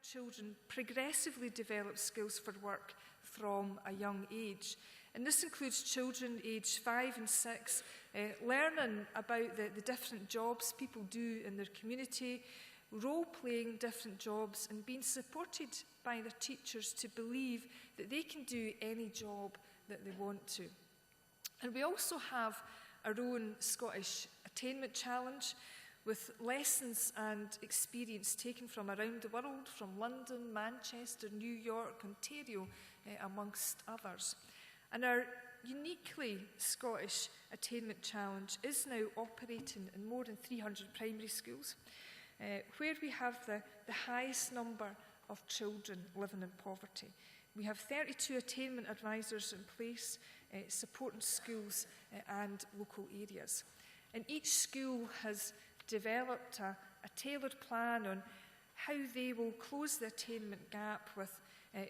children progressively develop skills for work from a young age. And this includes children aged 5 and 6, learning about the different jobs people do in their community, role-playing different jobs, and being supported by their teachers to believe that they can do any job that they want to. And we also have our own Scottish Attainment Challenge, with lessons and experience taken from around the world, from London, Manchester, New York, Ontario, amongst others. And our uniquely Scottish Attainment Challenge is now operating in more than 300 primary schools, where we have the highest number of children living in poverty. We have 32 attainment advisors in place, supporting schools and local areas. And each school has developed a tailored plan on how they will close the attainment gap with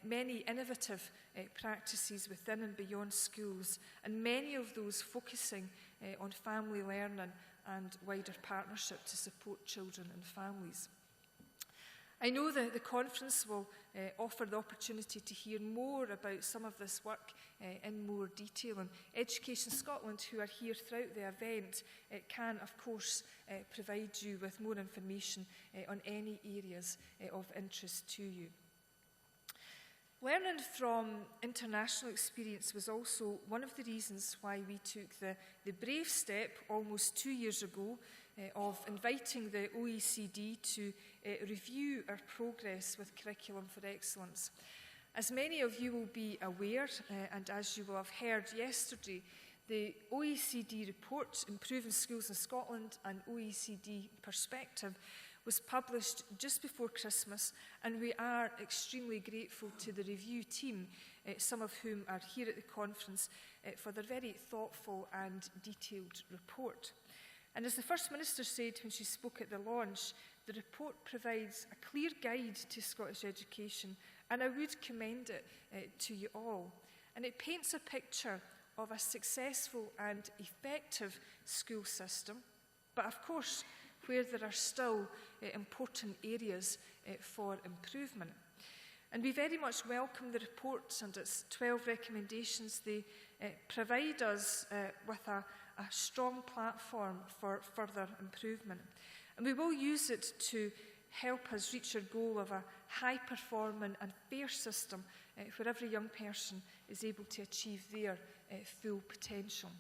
many innovative practices within and beyond schools, and many of those focusing on family learning and wider partnership to support children and families. I know that the conference will offer the opportunity to hear more about some of this work in more detail, and Education Scotland, who are here throughout the event, can of course provide you with more information on any areas of interest to you. Learning from international experience was also one of the reasons why we took the brave step almost 2 years ago of inviting the OECD to review our progress with Curriculum for Excellence. As many of you will be aware, and as you will have heard yesterday, the OECD report, Improving Schools in Scotland, an OECD Perspective, was published just before Christmas, and we are extremely grateful to the review team, some of whom are here at the conference, for their very thoughtful and detailed report. And as the First Minister said when she spoke at the launch, the report provides a clear guide to Scottish education, and I would commend it to you all. And it paints a picture of a successful and effective school system, but of course, where there are still important areas for improvement. And we very much welcome the report and its 12 recommendations. They provide us with a strong platform for further improvement. And we will use it to help us reach our goal of a high-performing and fair system where every young person is able to achieve their full potential.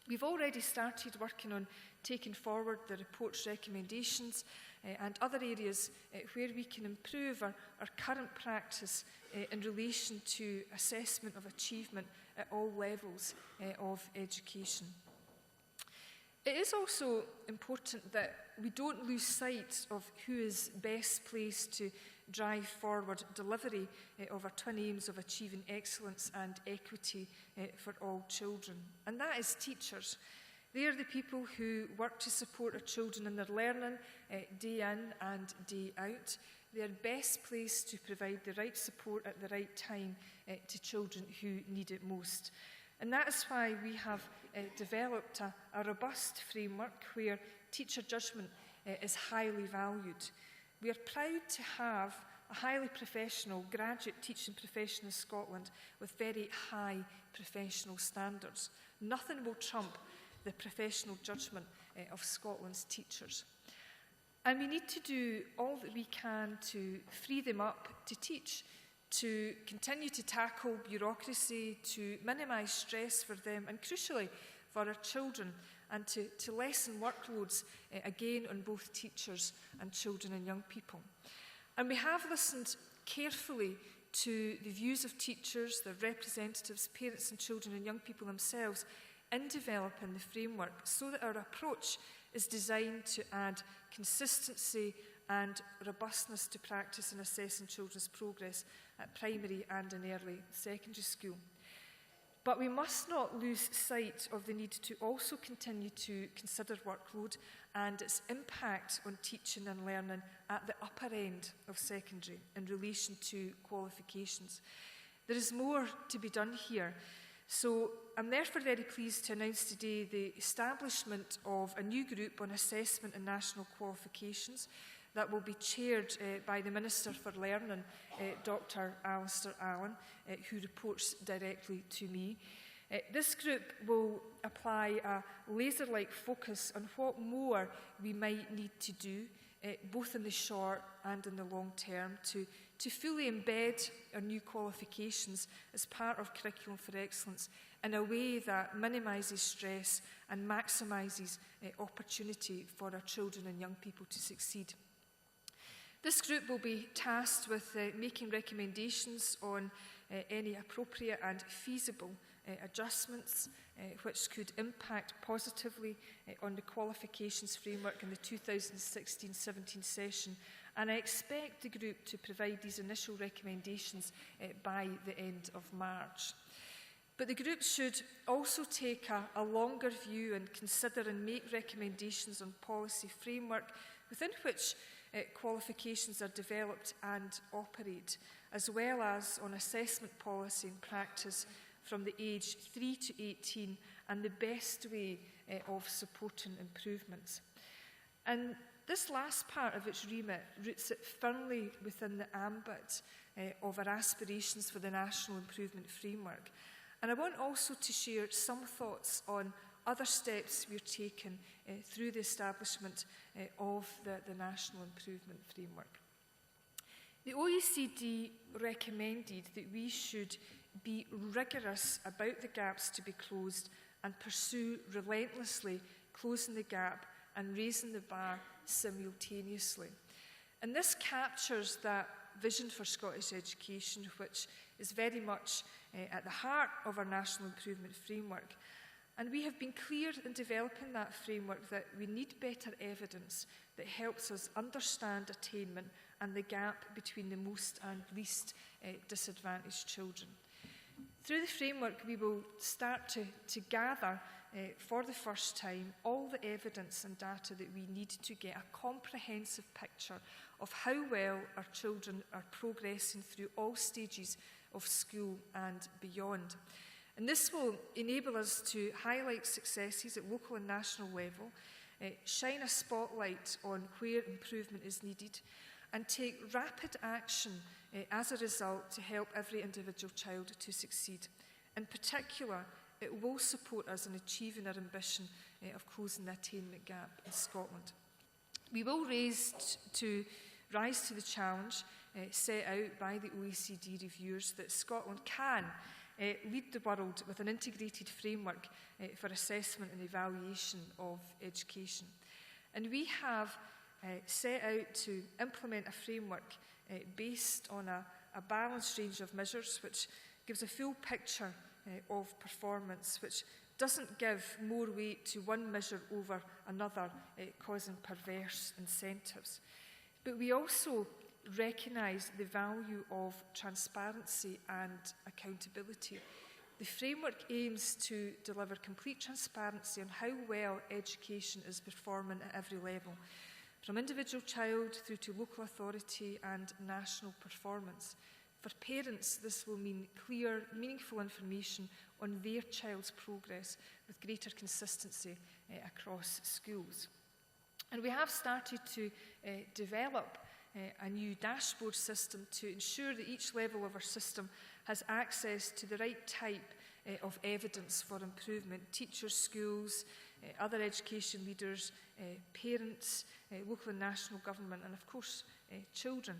We've already started working on taking forward the report's recommendations and other areas where we can improve our current practice in relation to assessment of achievement at all levels of education. It is also important that we don't lose sight of who is best placed to drive forward delivery of our twin aims of achieving excellence and equity for all children. And that is teachers. They are the people who work to support our children in their learning day in and day out. They are best placed to provide the right support at the right time to children who need it most. And that is why we have developed a robust framework where teacher judgment is highly valued. We are proud to have a highly professional graduate teaching profession in Scotland with very high professional standards. Nothing will trump the professional judgment of Scotland's teachers. And we need to do all that we can to free them up to teach, to continue to tackle bureaucracy, to minimise stress for them, and crucially for our children, and to lessen workloads again on both teachers and children and young people. And we have listened carefully to the views of teachers, their representatives, parents and children and young people themselves in developing the framework, so that our approach is designed to add consistency and robustness to practice in assessing children's progress at primary and in early secondary school. But we must not lose sight of the need to also continue to consider workload and its impact on teaching and learning at the upper end of secondary in relation to qualifications. There is more to be done here. So I'm therefore very pleased to announce today the establishment of a new group on assessment and national qualifications, that will be chaired by the Minister for Learning, Dr. Alistair Allen, who reports directly to me. This group will apply a laser-like focus on what more we might need to do, both in the short and in the long term, to fully embed our new qualifications as part of Curriculum for Excellence in a way that minimises stress and maximises opportunity for our children and young people to succeed. This group will be tasked with making recommendations on any appropriate and feasible adjustments which could impact positively on the qualifications framework in the 2016-17 session, and I expect the group to provide these initial recommendations by the end of March. But the group should also take a longer view and consider and make recommendations on policy framework within which qualifications are developed and operate, as well as on assessment policy and practice from the age 3 to 18 and the best way of supporting improvements. And this last part of its remit roots it firmly within the ambit of our aspirations for the National Improvement Framework. And I want also to share some thoughts on other steps we're taking through the establishment of the National Improvement Framework. The OECD recommended that we should be rigorous about the gaps to be closed and pursue relentlessly closing the gap and raising the bar simultaneously. And this captures that vision for Scottish education, which is very much at the heart of our National Improvement Framework. And we have been clear in developing that framework that we need better evidence that helps us understand attainment and the gap between the most and least disadvantaged children. Through the framework, we will start to gather for the first time all the evidence and data that we need to get a comprehensive picture of how well our children are progressing through all stages of school and beyond. And this will enable us to highlight successes at local and national level, shine a spotlight on where improvement is needed, and take rapid action as a result to help every individual child to succeed. In particular, it will support us in achieving our ambition of closing the attainment gap in Scotland. We will rise to the challenge set out by the OECD reviewers that Scotland can lead the world with an integrated framework for assessment and evaluation of education. And we have set out to implement a framework based on a balanced range of measures which gives a full picture of performance, which doesn't give more weight to one measure over another, causing perverse incentives. But we also recognise the value of transparency and accountability. The framework aims to deliver complete transparency on how well education is performing at every level, from individual child through to local authority and national performance. For parents, this will mean clear, meaningful information on their child's progress with greater consistency across schools. And we have started to develop a new dashboard system to ensure that each level of our system has access to the right type of evidence for improvement. Teachers, schools, other education leaders, parents, local and national government, and of course, children.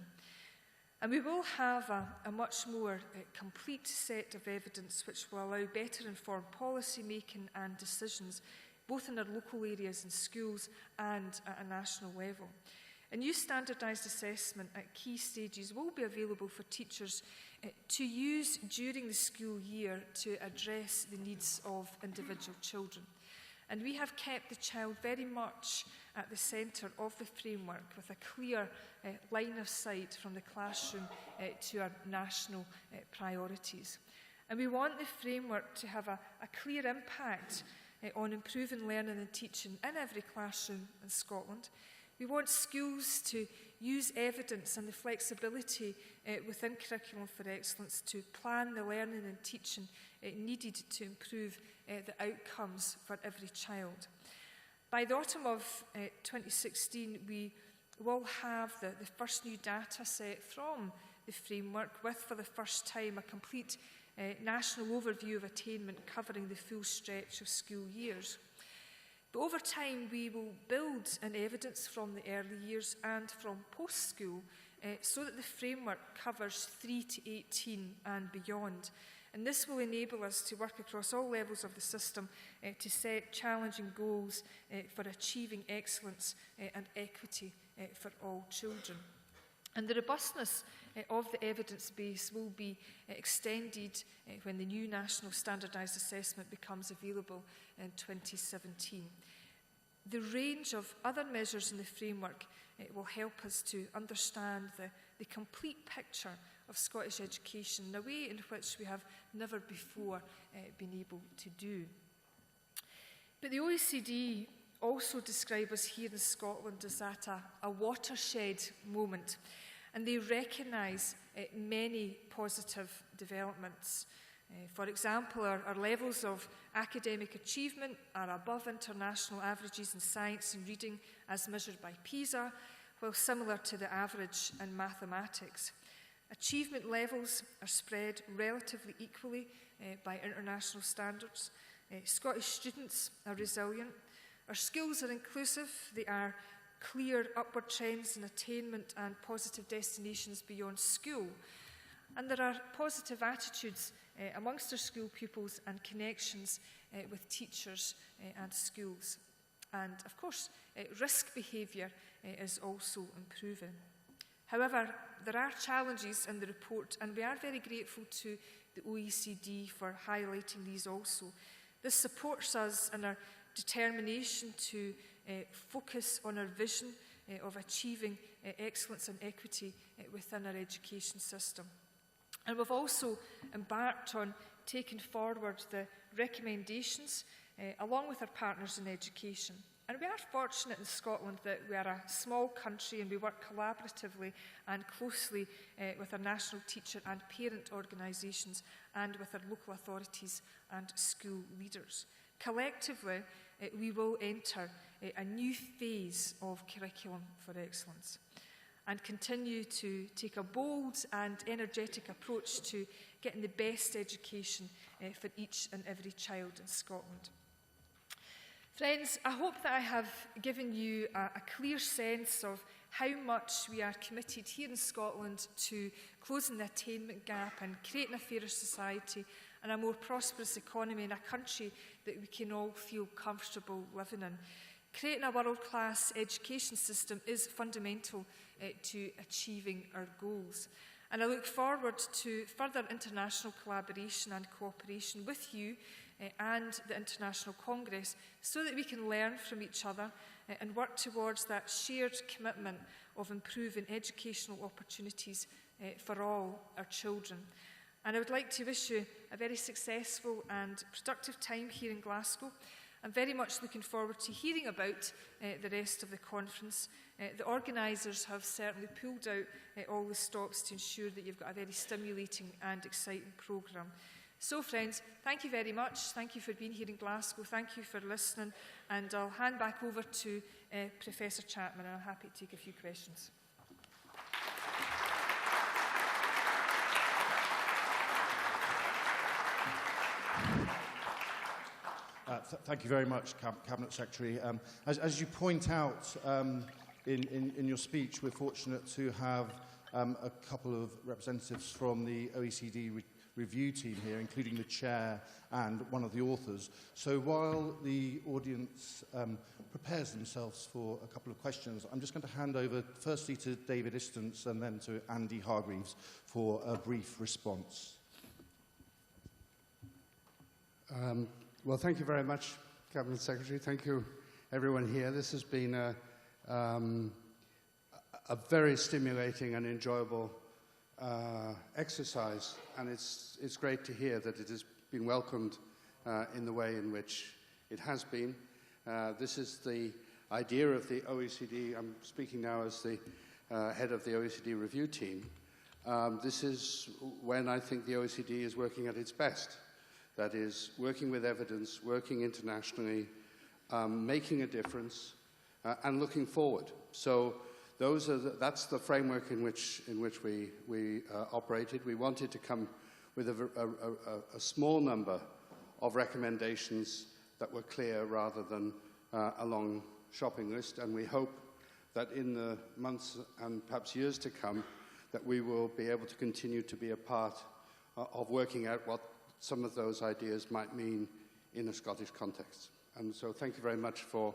And we will have a much more complete set of evidence which will allow better informed policy making and decisions, both in our local areas and schools and at a national level. A new standardised assessment at key stages will be available for teachers to use during the school year to address the needs of individual children. And we have kept the child very much at the centre of the framework with a clear line of sight from the classroom to our national priorities. And we want the framework to have a clear impact on improving learning and teaching in every classroom in Scotland. We want schools to use evidence and the flexibility within Curriculum for Excellence to plan the learning and teaching needed to improve the outcomes for every child. By the autumn of 2016, we will have the first new data set from the framework with, for the first time, a complete national overview of attainment covering the full stretch of school years. But over time, we will build an evidence from the early years and from post-school so that the framework covers 3 to 18 and beyond. And this will enable us to work across all levels of the system to set challenging goals for achieving excellence and equity for all children. And the robustness of the evidence base will be extended when the new National Standardised Assessment becomes available in 2017. The range of other measures in the framework will help us to understand the complete picture of Scottish education in a way in which we have never before been able to do. But the OECD also describe us here in Scotland as at a watershed moment, and they recognise many positive developments. For example, our levels of academic achievement are above international averages in science and reading as measured by PISA, while similar to the average in mathematics. Achievement levels are spread relatively equally by international standards. Scottish students are resilient. Our schools are inclusive. They are clear upward trends in attainment and positive destinations beyond school. And there are positive attitudes amongst our school pupils and connections with teachers and schools. And of course, risk behaviour is also improving. However, there are challenges in the report, and we are very grateful to the OECD for highlighting these also. This supports us in our determination to focus on our vision of achieving excellence and equity within our education system. And we've also embarked on taking forward the recommendations along with our partners in education. And we are fortunate in Scotland that we are a small country and we work collaboratively and closely with our national teacher and parent organisations and with our local authorities and school leaders. Collectively, we will enter a new phase of curriculum for excellence and continue to take a bold and energetic approach to getting the best education for each and every child in Scotland. Friends, I hope that I have given you a clear sense of how much we are committed here in Scotland to closing the attainment gap and creating a fairer society and a more prosperous economy in a country that we can all feel comfortable living in. Creating a world-class education system is fundamental to achieving our goals. And I look forward to further international collaboration and cooperation with you and the International Congress so that we can learn from each other and work towards that shared commitment of improving educational opportunities for all our children. And I would like to wish you a very successful and productive time here in Glasgow. I'm very much looking forward to hearing about the rest of the conference. The organisers have certainly pulled out all the stops to ensure that you've got a very stimulating and exciting programme. So friends, thank you very much. Thank you for being here in Glasgow. Thank you for listening. And I'll hand back over to Professor Chapman, and I'm happy to take a few questions. Thank you very much, Cabinet Secretary. As you point out in your speech, we're fortunate to have a couple of representatives from the OECD review team here, including the chair and one of the authors. So while the audience prepares themselves for a couple of questions, I'm just going to hand over firstly to David Istance and then to Andy Hargreaves for a brief response. Well, thank you very much, Cabinet Secretary. Thank you, everyone here. This has been a very stimulating and enjoyable exercise, and it's great to hear that it has been welcomed in the way in which it has been. This is the idea of the OECD. I'm speaking now as the head of the OECD review team. This is when I think the OECD is working at its best. That is, working with evidence, working internationally, making a difference, and looking forward. So that's the framework in which we operated. We wanted to come with a small number of recommendations that were clear rather than a long shopping list, and we hope that in the months and perhaps years to come that we will be able to continue to be a part of working out what some of those ideas might mean in a Scottish context. And so thank you very much for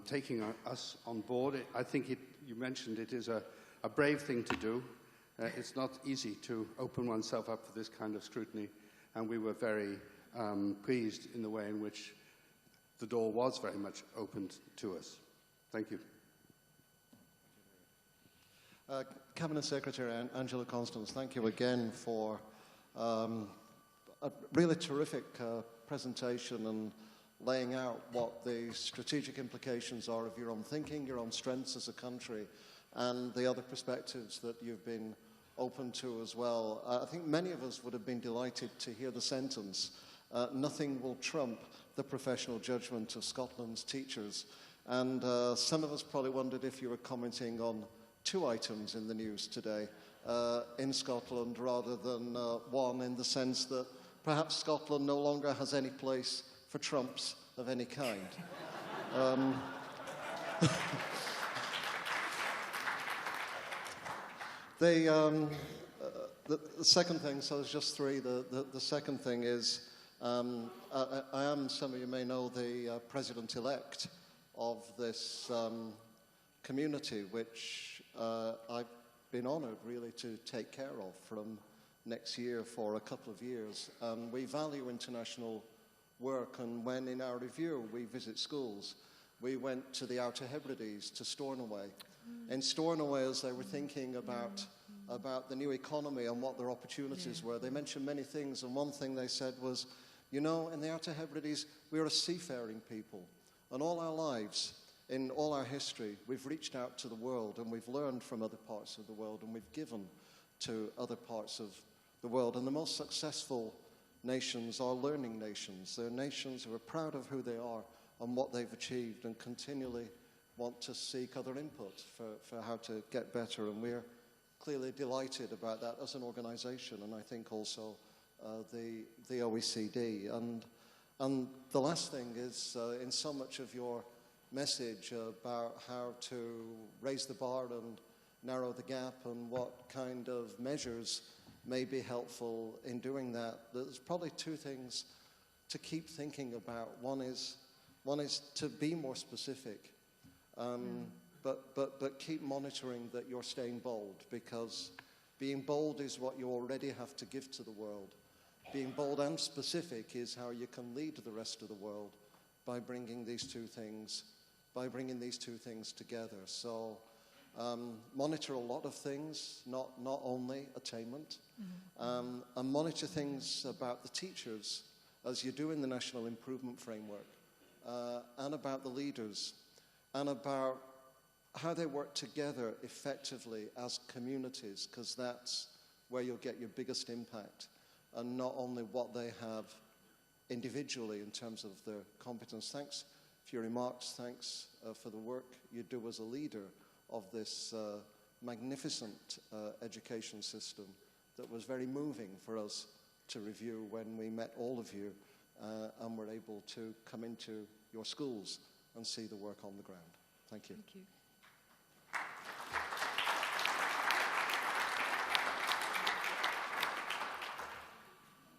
taking us on board. I think you mentioned it is a brave thing to do. It's not easy to open oneself up for this kind of scrutiny, and we were very pleased in the way in which the door was very much opened to us. Thank you. Cabinet Secretary Angela Constance, thank you again for a really terrific presentation and laying out what the strategic implications are of your own thinking, your own strengths as a country, and the other perspectives that you've been open to as well. I think many of us would have been delighted to hear the sentence, nothing will trump the professional judgment of Scotland's teachers. And some of us probably wondered if you were commenting on 2 items in the news today in Scotland rather than one, in the sense that perhaps Scotland no longer has any place for trumps of any kind. The second thing, so there's just 3. The second thing is, I am, some of you may know, the president-elect of this community, which I've been honoured really to take care of from next year for a couple of years. We value international work, and when in our review we visit schools, we went to the Outer Hebrides, to Stornoway. In Stornoway, as they were thinking about the new economy and what their opportunities were, they mentioned many things, and one thing they said was, you know, in the Outer Hebrides, we're a seafaring people, and all our lives, in all our history, we've reached out to the world, and we've learned from other parts of the world, and we've given to other parts of the world. And the most successful nations are learning nations. They're nations who are proud of who they are and what they've achieved, and continually want to seek other input for how to get better. And we're clearly delighted about that as an organization, and I think also the OECD. And the last thing is, in so much of your message about how to raise the bar and narrow the gap and what kind of measures may be helpful in doing that, there's probably 2 things to keep thinking about. One is to be more specific, but keep monitoring that you're staying bold, because being bold is what you already have to give to the world. Being bold and specific is how you can lead the rest of the world by bringing these two things together. So monitor a lot of things, not only attainment, and monitor things about the teachers, as you do in the National Improvement Framework, and about the leaders, and about how they work together effectively as communities, because that's where you'll get your biggest impact, and not only what they have individually in terms of their competence. Thanks for your remarks. Thanks for the work you do as a leader of this magnificent education system that was very moving for us to review when we met all of you and were able to come into your schools and see the work on the ground. Thank you. Thank you.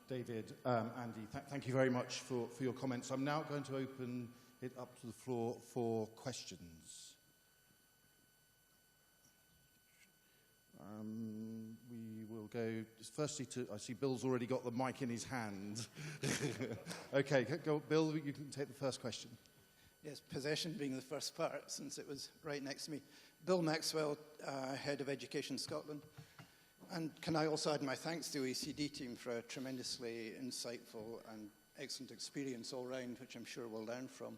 David, Andy, thank you very much for your comments. I'm now going to open it up to the floor for questions. We will go firstly to, I see Bill's already got the mic in his hand. Okay, go, Bill, you can take the first question. Yes, possession being the first part, since it was right next to me. Bill Maxwell, Head of Education Scotland. And can I also add my thanks to the OECD team for a tremendously insightful and excellent experience all round, which I'm sure we'll learn from.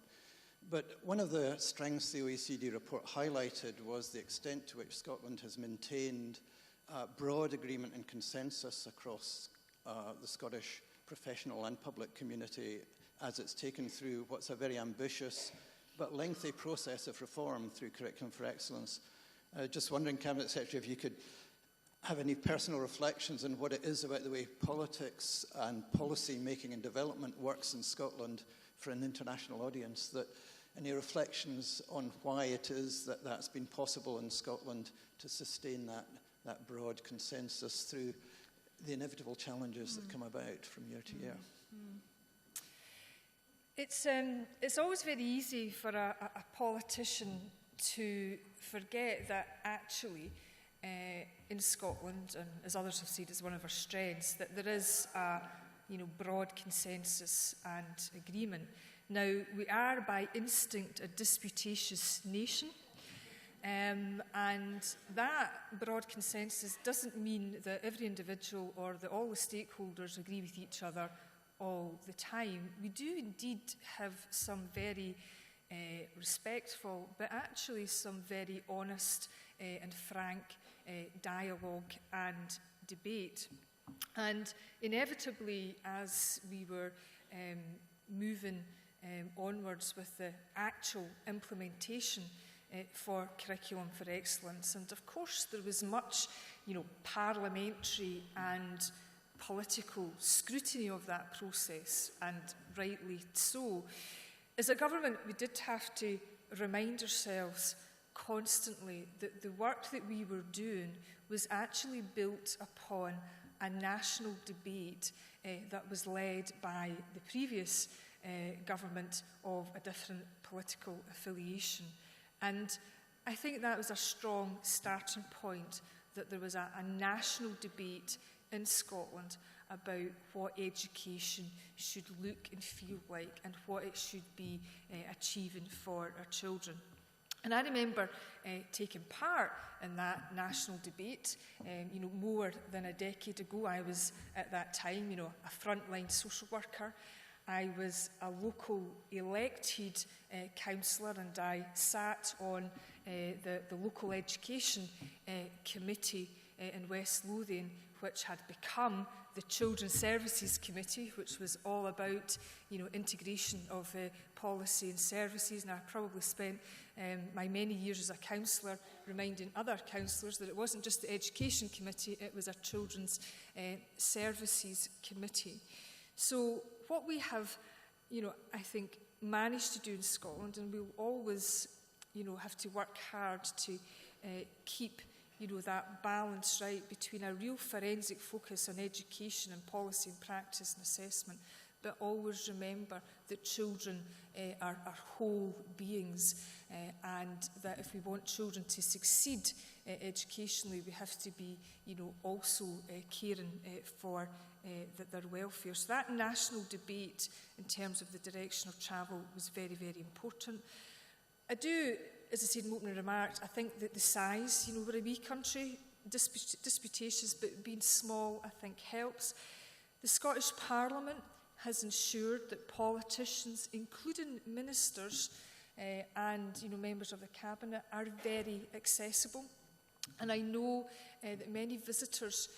But one of the strengths the OECD report highlighted was the extent to which Scotland has maintained broad agreement and consensus across the Scottish professional and public community as it's taken through what's a very ambitious but lengthy process of reform through Curriculum for Excellence. Just wondering, Cabinet Secretary, if you could have any personal reflections on what it is about the way politics and policy making and development works in Scotland for an international audience, that any reflections on why it is that that's been possible in Scotland to sustain that broad consensus through the inevitable challenges that come about from year to year. It's always very easy for a politician to forget that actually in Scotland, and as others have said, it's one of our strengths, that there is a broad consensus and agreement. Now, we are by instinct a disputatious nation, and that broad consensus doesn't mean that every individual or that all the stakeholders agree with each other all the time. We do indeed have some very respectful, but actually some very honest and frank dialogue and debate. And inevitably, as we were moving onwards with the actual implementation for Curriculum for Excellence, and of course there was much, parliamentary and political scrutiny of that process, and rightly so. As a government, we did have to remind ourselves constantly that the work that we were doing was actually built upon a national debate that was led by the previous government of a different political affiliation. And I think that was a strong starting point, that there was a national debate in Scotland about what education should look and feel like and what it should be achieving for our children. And I remember taking part in that national debate, more than a decade ago. I was at that time, a frontline social worker. I was a local elected councillor, and I sat on the local education committee in West Lothian, which had become the Children's Services Committee, which was all about, integration of policy and services. And I probably spent my many years as a councillor reminding other councillors that it wasn't just the Education Committee, it was a Children's Services Committee. So what we have, I think, managed to do in Scotland, and we'll always, have to work hard to keep that balance right between a real forensic focus on education and policy and practice and assessment, but always remember that children are whole beings, and that if we want children to succeed educationally, we have to be, also caring for their welfare. So that national debate in terms of the direction of travel was very, very important. I do, as I said in opening remarks, I think that the size, we're a wee country, disputatious, but being small, I think, helps. The Scottish Parliament has ensured that politicians, including ministers and, members of the Cabinet, are very accessible. And I know that many visitors,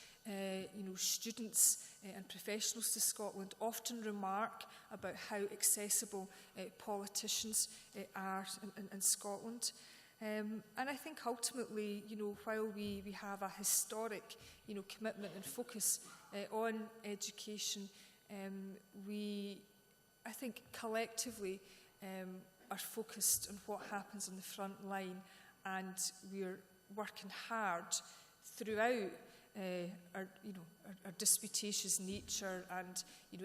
students and professionals to Scotland often remark about how accessible politicians are in Scotland. And I think ultimately, while we have a historic, commitment and focus on education, we, I think, collectively are focused on what happens on the front line, and we're working hard throughout our disputatious nature and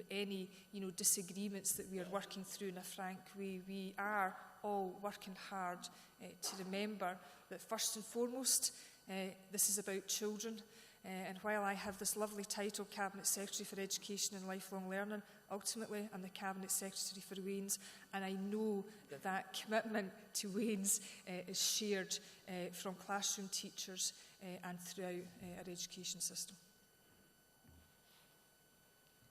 any disagreements that we are working through in a frank way. We are all working hard to remember that first and foremost this is about children. And while I have this lovely title, Cabinet Secretary for Education and Lifelong Learning, ultimately I'm the Cabinet Secretary for Wains, and I know that that commitment to Wains is shared from classroom teachers and throughout our education system.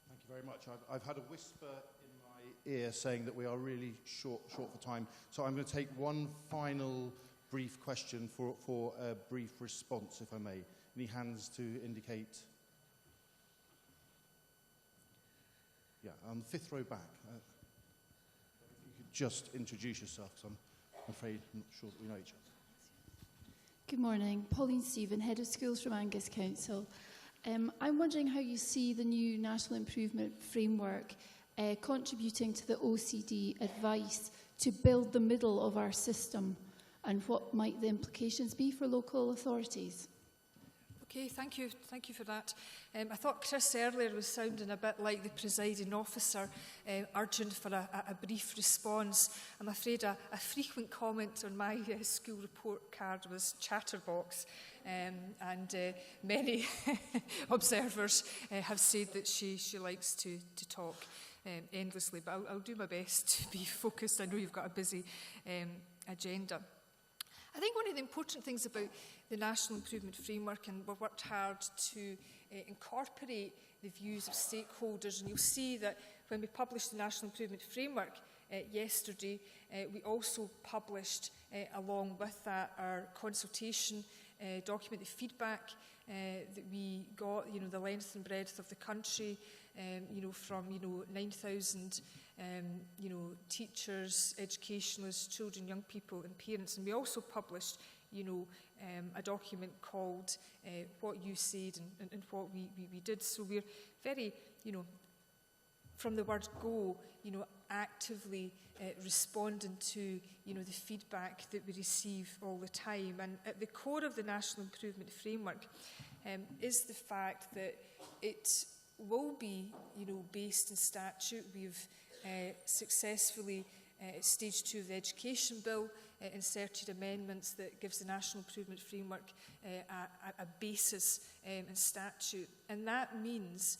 Thank you very much. I've had a whisper in my ear saying that we are really short for time, so I'm going to take one final brief question for a brief response, if I may. Any hands to indicate? Yeah, on the fifth row back. If you could just introduce yourself, because I'm afraid I'm not sure that we know each other. Good morning. Pauline Stephen, Head of Schools from Angus Council. I'm wondering how you see the new National Improvement Framework contributing to the OCD advice to build the middle of our system, and what might the implications be for local authorities? Okay, thank you for that. I thought Chris earlier was sounding a bit like the presiding officer, urging for a brief response. I'm afraid a frequent comment on my school report card was chatterbox, and many observers have said that she likes to talk endlessly, but I'll do my best to be focused. I know you've got a busy agenda. I think one of the important things about the National Improvement Framework, and we've worked hard to incorporate the views of stakeholders, and you'll see that when we published the National Improvement Framework yesterday, we also published, along with that, our consultation document, the feedback that we got, the length and breadth of the country, from 9,000 teachers, educationalists, children, young people and parents. And we also published a document called What You Said and What We Did. So we're very, from the word go, actively responding to, the feedback that we receive all the time. And at the core of the National Improvement Framework is the fact that it will be, based in statute. We've successfully, stage 2 of the Education Bill, inserted amendments that gives the National Improvement Framework a basis in statute. And that means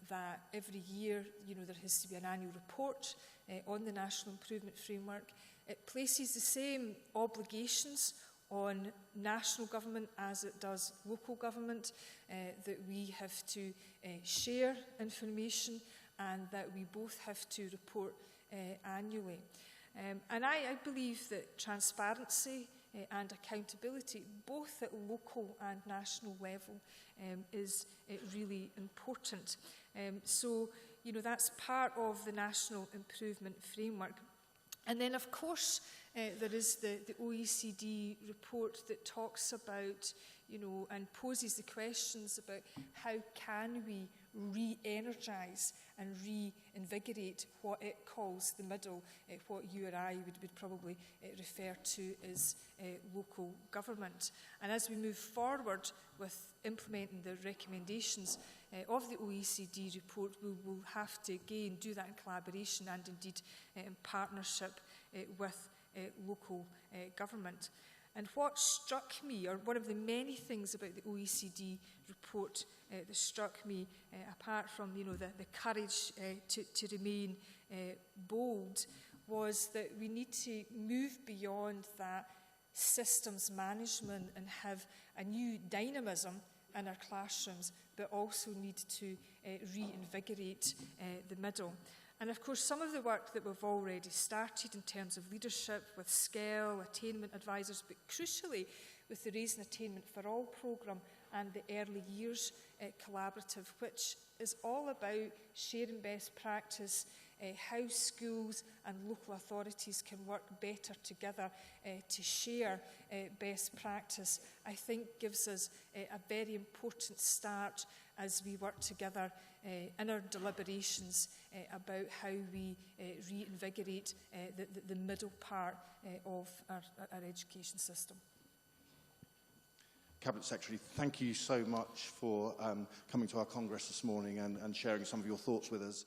that every year, there has to be an annual report on the National Improvement Framework. It places the same obligations on national government as it does local government, that we have to share information and that we both have to report annually. And I believe that transparency and accountability, both at local and national level, is really important. So, that's part of the National Improvement Framework. And then, of course, there is the OECD report that talks about, and poses the questions about how can we re-energise and reinvigorate what it calls the middle, what you or I would probably refer to as local government. And as we move forward with implementing the recommendations of the OECD report, we will have to again do that in collaboration and indeed in partnership with local government. And what struck me, or one of the many things about the OECD report that struck me, apart from the courage to remain bold, was that we need to move beyond that systems management and have a new dynamism in our classrooms, but also need to reinvigorate the middle. And of course, some of the work that we've already started in terms of leadership with SCEL, attainment advisors, but crucially with the Raising Attainment for All programme and the Early Years Collaborative, which is all about sharing best practice, how schools and local authorities can work better together to share best practice, I think gives us a very important start as we work together in our deliberations about how we reinvigorate the middle part of our education system. Cabinet Secretary, thank you so much for coming to our Congress this morning and sharing some of your thoughts with us.